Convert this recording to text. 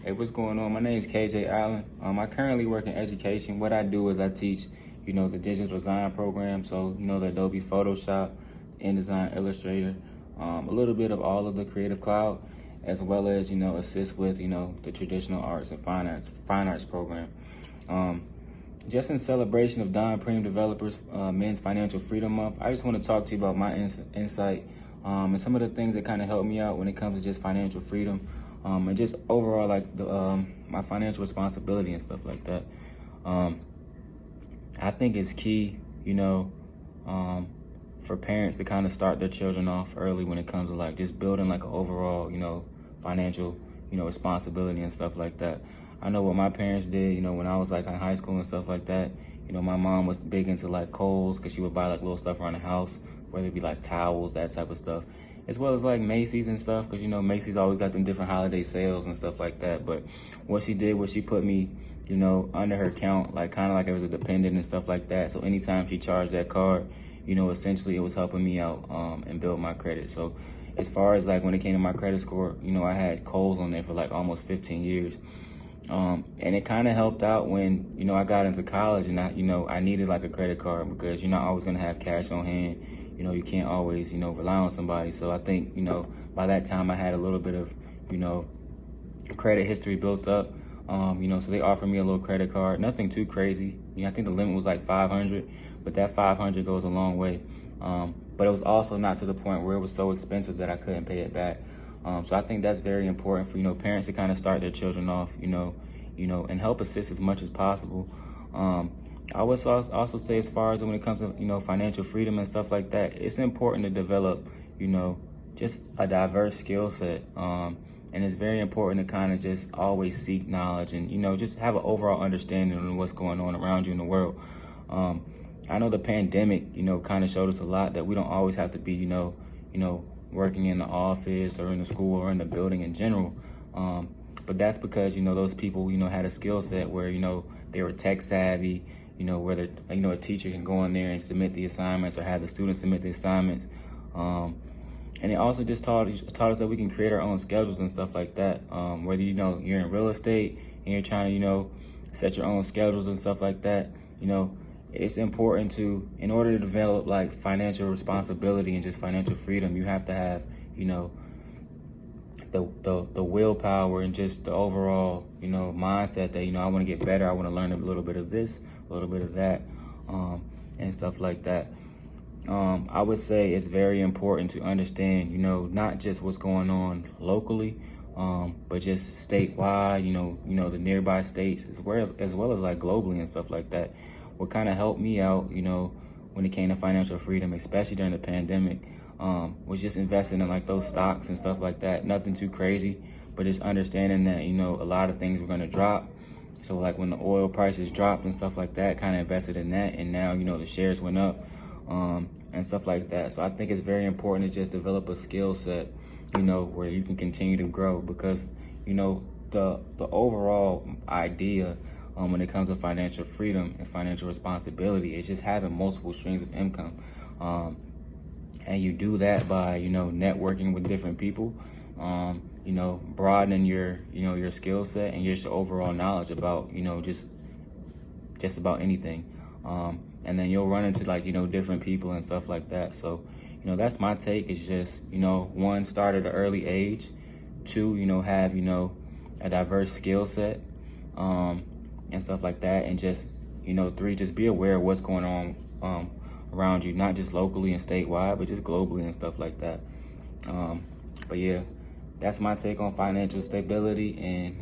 Hey, what's going on? My name is KJ Allen. I currently work in education. What I do is I teach, the digital design program. So, the Adobe Photoshop, InDesign, Illustrator, a little bit of all of the Creative Cloud, as well as, assist with, the traditional arts and fine arts program. Just in celebration of Donpreme Developers Men's Financial Freedom Month, I just want to talk to you about my insight and some of the things that kind of help me out when it comes to just financial freedom. And just overall, like my financial responsibility and stuff like that. I think it's key, for parents to kind of start their children off early when it comes to like just building like an overall, financial, responsibility and stuff like that. I know what my parents did, when I was like in high school and stuff like that. My mom was big into like Kohl's because she would buy like little stuff around the house, whether it be like towels, that type of stuff, as well as like Macy's and stuff, because Macy's always got them different holiday sales and stuff like that. But what she did was she put me, under her account, like kind of like it was a dependent and stuff like that. So anytime she charged that card, essentially it was helping me out and build my credit. So as far as like when it came to my credit score, I had Kohl's on there for like almost 15 years. And it kind of helped out when, I got into college and I needed like a credit card because you're not always going to have cash on hand. You can't always, rely on somebody. So I think, by that time I had a little bit of, credit history built up. So they offered me a little credit card, nothing too crazy. I think the limit was like 500, but that 500 goes a long way. But it was also not to the point where it was so expensive that I couldn't pay it back. So I think that's very important for, parents to kind of start their children off, and help assist as much as possible. I would also say as far as when it comes to, financial freedom and stuff like that, it's important to develop, just a diverse skill set. And it's very important to kind of just always seek knowledge and, just have an overall understanding of what's going on around you in the world. I know the pandemic, kind of showed us a lot that we don't always have to be, working in the office or in the school or in the building in general. But that's because, those people, had a skill set where, they were tech savvy, where a teacher can go in there and submit the assignments or have the students submit the assignments. And it also just taught us that we can create our own schedules and stuff like that. Whether, you're in real estate and you're trying to, set your own schedules and stuff like that, it's important to, in order to develop like financial responsibility and just financial freedom, you have to have, the willpower and just the overall, mindset that, I want to get better. I want to learn a little bit of this, a little bit of that, and stuff like that. I would say it's very important to understand, not just what's going on locally, but just statewide, the nearby states as well as like globally and stuff like that. What kind of helped me out, when it came to financial freedom, especially during the pandemic, was just investing in like those stocks and stuff like that. Nothing too crazy, but just understanding that, a lot of things were going to drop. So like when the oil prices dropped and stuff like that, kind of invested in that. And now, the shares went up and stuff like that. So I think it's very important to just develop a skill set, where you can continue to grow because, the overall idea when it comes to financial freedom and financial responsibility is just having multiple streams of income. And you do that by, networking with different people, broadening your skill set and your overall knowledge about, just about anything. And then you'll run into like, different people and stuff like that. So, that's my take. It's just, one, start at an early age. Two, have, a diverse skill set and stuff like that. And just, three, just be aware of what's going on around you, not just locally and statewide, but just globally and stuff like that. But yeah, that's my take on financial stability and